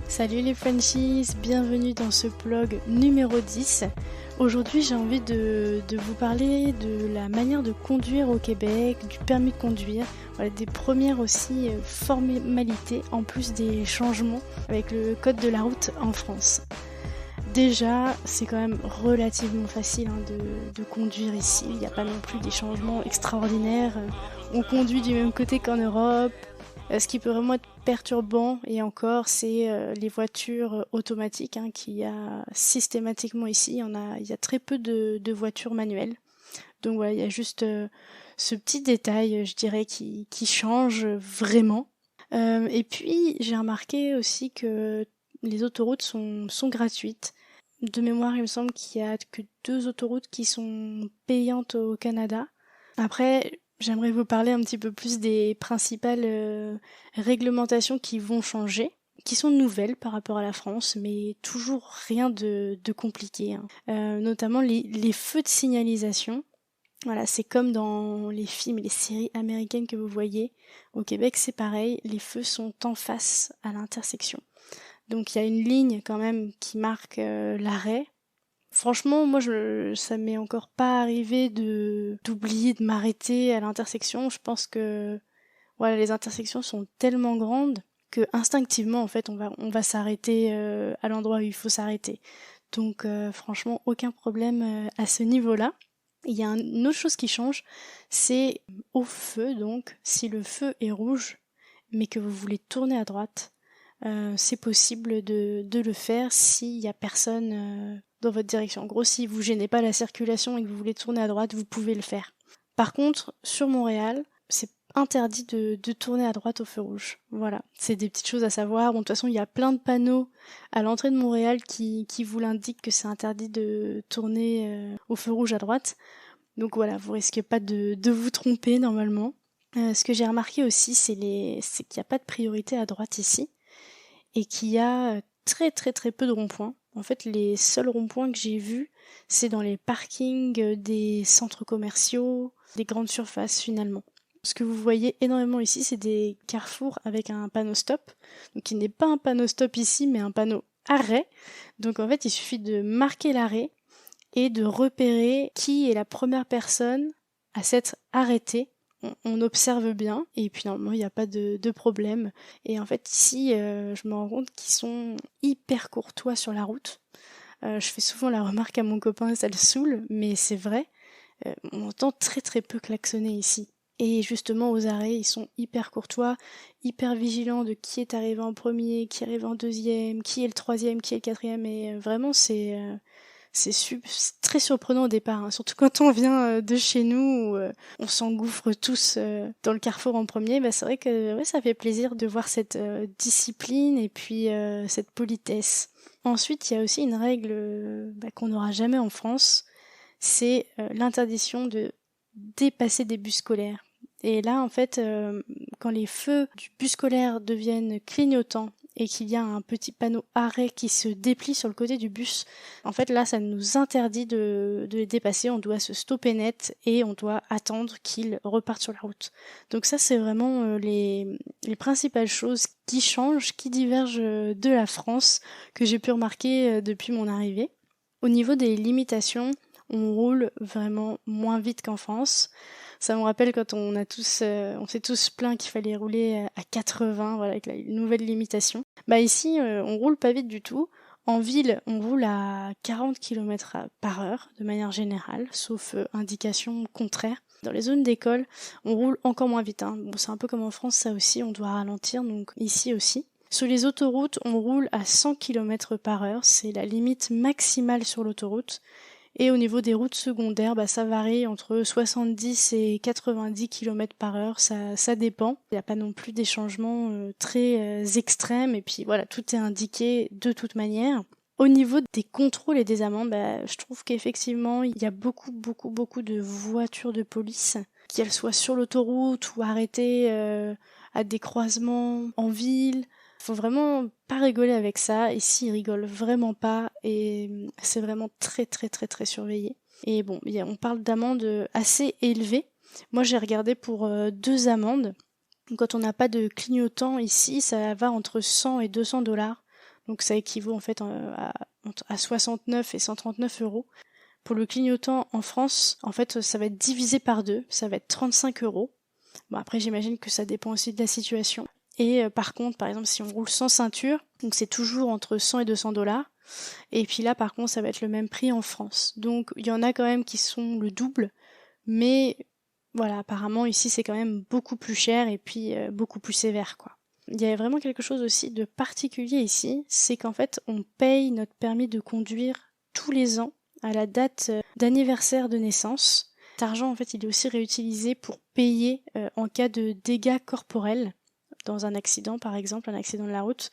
Salut les Frenchies, bienvenue dans ce vlog numéro 10. Aujourd'hui j'ai envie de vous parler de la manière de conduire au Québec, du permis de conduire, voilà, des premières aussi formalités en plus des changements avec le code de la route en France. Déjà, c'est quand même relativement facile de conduire ici, il n'y a pas non plus des changements extraordinaires, on conduit du même côté qu'en Europe. Ce qui peut vraiment être perturbant, et encore, c'est les voitures automatiques qu'il y a systématiquement ici. Il y a très peu de voitures manuelles. Donc voilà, il y a juste ce petit détail, je dirais, qui change vraiment. Et puis, j'ai remarqué aussi que les autoroutes sont gratuites. De mémoire, il me semble qu'il y a que 2 autoroutes qui sont payantes au Canada. Après, j'aimerais vous parler un petit peu plus des principales réglementations qui vont changer, qui sont nouvelles par rapport à la France, mais toujours rien de compliqué. Notamment les feux de signalisation. Voilà, c'est comme dans les films et les séries américaines que vous voyez. Au Québec, c'est pareil, les feux sont en face à l'intersection. Donc il y a une ligne quand même qui marque l'arrêt. Franchement, moi, ça m'est encore pas arrivé d'oublier de m'arrêter à l'intersection. Je pense que, voilà, les intersections sont tellement grandes que instinctivement, en fait, on va s'arrêter à l'endroit où il faut s'arrêter. Donc, franchement, aucun problème à ce niveau-là. Il y a une autre chose qui change, c'est au feu, donc, si le feu est rouge, mais que vous voulez tourner à droite, c'est possible de le faire s'il y a personne dans votre direction. En gros, si vous gênez pas la circulation et que vous voulez tourner à droite, vous pouvez le faire. Par contre, sur Montréal, c'est interdit de tourner à droite au feu rouge. Voilà, c'est des petites choses à savoir. Bon, de toute façon, il y a plein de panneaux à l'entrée de Montréal qui vous l'indiquent que c'est interdit de tourner au feu rouge à droite. Donc voilà, vous risquez pas de vous tromper normalement. Ce que j'ai remarqué aussi, c'est qu'il n'y a pas de priorité à droite ici et qu'il y a très très très peu de ronds-points. En fait, les seuls ronds-points que j'ai vus, c'est dans les parkings des centres commerciaux, des grandes surfaces finalement. Ce que vous voyez énormément ici, c'est des carrefours avec un panneau stop. Donc il n'est pas un panneau stop ici, mais un panneau arrêt. Donc en fait, il suffit de marquer l'arrêt et de repérer qui est la première personne à s'être arrêtée. On observe bien et puis normalement il n'y a pas de problème. Et en fait ici je me rends compte qu'ils sont hyper courtois sur la route. Je fais souvent la remarque à mon copain, ça le saoule, mais c'est vrai. On entend très très peu klaxonner ici. Et justement aux arrêts ils sont hyper courtois, hyper vigilants de qui est arrivé en premier, qui arrive en deuxième, qui est le troisième, qui est le quatrième. Et vraiment c'est très surprenant au départ, surtout quand on vient de chez nous où on s'engouffre tous dans le carrefour en premier. Bah, c'est vrai que ouais, ça fait plaisir de voir cette discipline et puis cette politesse. Ensuite, il y a aussi une règle qu'on n'aura jamais en France, c'est l'interdiction de dépasser des bus scolaires. Et là, en fait, quand les feux du bus scolaire deviennent clignotants et qu'il y a un petit panneau arrêt qui se déplie sur le côté du bus, en fait là ça nous interdit de les dépasser, on doit se stopper net et on doit attendre qu'ils repartent sur la route. Donc ça c'est vraiment les principales choses qui changent, qui divergent de la France, que j'ai pu remarquer depuis mon arrivée. Au niveau des limitations, on roule vraiment moins vite qu'en France. Ça me rappelle quand on s'est tous plaints qu'il fallait rouler à 80, voilà, avec la nouvelle limitation. Bah ici, on roule pas vite du tout. En ville, on roule à 40 km par heure, de manière générale, sauf indication contraire. Dans les zones d'école, on roule encore moins vite. Bon, c'est un peu comme en France, ça aussi, on doit ralentir, donc ici aussi. Sur les autoroutes, on roule à 100 km par heure, c'est la limite maximale sur l'autoroute. Et au niveau des routes secondaires, ça varie entre 70 et 90 km par heure, ça dépend. Il n'y a pas non plus des changements très extrêmes, et puis voilà, tout est indiqué de toute manière. Au niveau des contrôles et des amendes, je trouve qu'effectivement, il y a beaucoup de voitures de police, qu'elles soient sur l'autoroute ou arrêtées à des croisements en ville. Faut vraiment pas rigoler avec ça. Ici, ils rigolent vraiment pas et c'est vraiment très très très très surveillé. Et bon, on parle d'amendes assez élevées. Moi, j'ai regardé pour 2 amendes. Quand on n'a pas de clignotant ici, ça va entre 100 et 200 $. Donc ça équivaut en fait à 69 et 139 euros. Pour le clignotant en France, en fait, ça va être divisé par 2, ça va être 35 euros. Bon, après, j'imagine que ça dépend aussi de la situation. Et par contre, par exemple, si on roule sans ceinture, donc c'est toujours entre 100 et 200 $. Et puis là, par contre, ça va être le même prix en France. Donc, il y en a quand même qui sont le double, mais voilà, apparemment, ici, c'est quand même beaucoup plus cher et puis beaucoup plus sévère, quoi. Il y a vraiment quelque chose aussi de particulier ici, c'est qu'en fait, on paye notre permis de conduire tous les ans à la date d'anniversaire de naissance. Cet argent, en fait, il est aussi réutilisé pour payer en cas de dégâts corporels, dans un accident, par exemple, un accident de la route.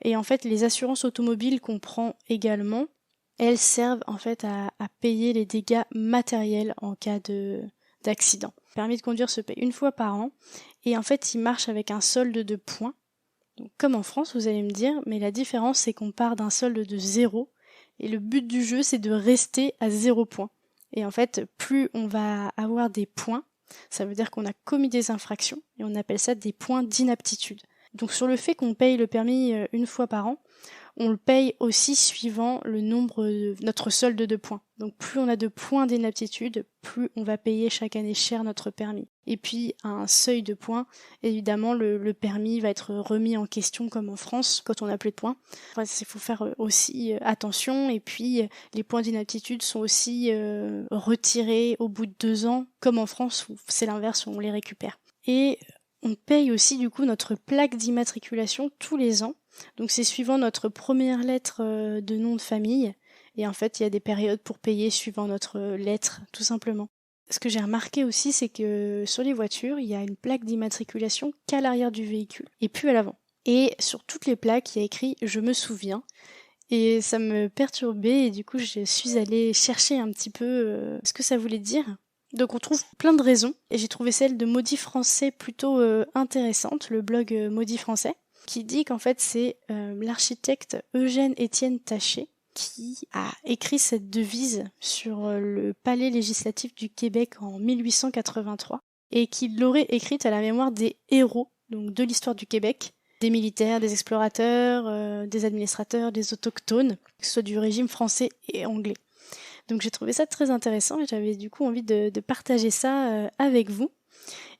Et en fait, les assurances automobiles qu'on prend également, elles servent en fait à payer les dégâts matériels en cas d'accident. Le permis de conduire se paye une fois par an, et en fait, il marche avec un solde de points. Donc, comme en France, vous allez me dire, mais la différence, c'est qu'on part d'un solde de 0, et le but du jeu, c'est de rester à 0 points. Et en fait, plus on va avoir des points, ça veut dire qu'on a commis des infractions, et on appelle ça des points d'inaptitude. Donc sur le fait qu'on paye le permis une fois par an, on le paye aussi suivant le nombre de notre solde de points. Donc plus on a de points d'inaptitude, plus on va payer chaque année cher notre permis. Et puis à un seuil de points, évidemment le permis va être remis en question comme en France quand on n'a plus de points. Enfin, il faut faire aussi attention, et puis les points d'inaptitude sont aussi retirés au bout de 2 ans, comme en France où c'est l'inverse, où on les récupère. Et on paye aussi du coup notre plaque d'immatriculation tous les ans. Donc c'est suivant notre première lettre de nom de famille. Et en fait, il y a des périodes pour payer suivant notre lettre, tout simplement. Ce que j'ai remarqué aussi, c'est que sur les voitures, il y a une plaque d'immatriculation qu'à l'arrière du véhicule, et plus à l'avant. Et sur toutes les plaques, il y a écrit « Je me souviens ». Et ça me perturbait, et du coup, je suis allée chercher un petit peu ce que ça voulait dire. Donc on trouve plein de raisons, et j'ai trouvé celle de Maudit Français plutôt intéressante, le blog Maudit Français, qui dit qu'en fait c'est l'architecte Eugène-Étienne Taché qui a écrit cette devise sur le palais législatif du Québec en 1883, et qui l'aurait écrite à la mémoire des héros donc de l'histoire du Québec, des militaires, des explorateurs, des administrateurs, des autochtones, que ce soit du régime français et anglais. Donc j'ai trouvé ça très intéressant et j'avais du coup envie de partager ça avec vous.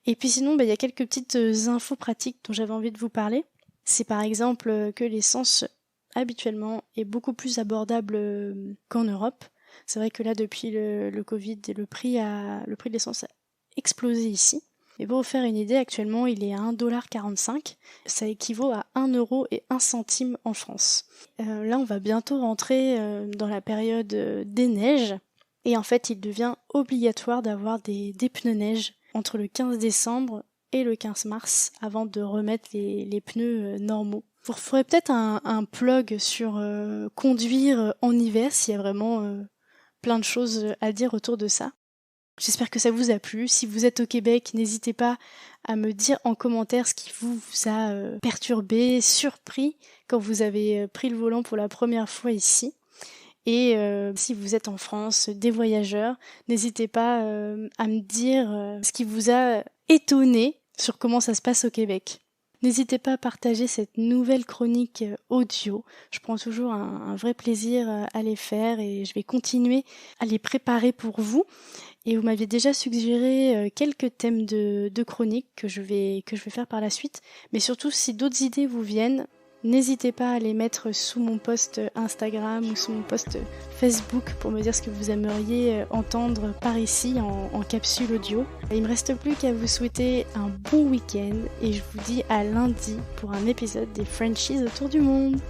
Et puis sinon, il y a quelques petites infos pratiques dont j'avais envie de vous parler. C'est par exemple que l'essence habituellement est beaucoup plus abordable qu'en Europe. C'est vrai que là, depuis le Covid, le prix de l'essence a explosé ici. Et pour vous faire une idée, actuellement, il est à 1,45 $. Ça équivaut à 1,01 € en France. Là, on va bientôt rentrer dans la période des neiges. Et en fait, il devient obligatoire d'avoir des pneus neige entre le 15 décembre et le 15 mars avant de remettre les pneus normaux. Vous ferez peut-être un plug sur conduire en hiver, s'il y a vraiment plein de choses à dire autour de ça. J'espère que ça vous a plu. Si vous êtes au Québec, n'hésitez pas à me dire en commentaire ce qui vous a perturbé, surpris quand vous avez pris le volant pour la première fois ici. Et si vous êtes en France, des voyageurs, n'hésitez pas à me dire ce qui vous a étonné sur comment ça se passe au Québec. N'hésitez pas à partager cette nouvelle chronique audio. Je prends toujours un vrai plaisir à les faire et je vais continuer à les préparer pour vous. Et vous m'aviez déjà suggéré quelques thèmes de chroniques que je vais faire par la suite. Mais surtout, si d'autres idées vous viennent, n'hésitez pas à les mettre sous mon post Instagram ou sous mon post Facebook pour me dire ce que vous aimeriez entendre par ici en capsule audio. Il ne me reste plus qu'à vous souhaiter un bon week-end et je vous dis à lundi pour un épisode des Frenchies autour du monde.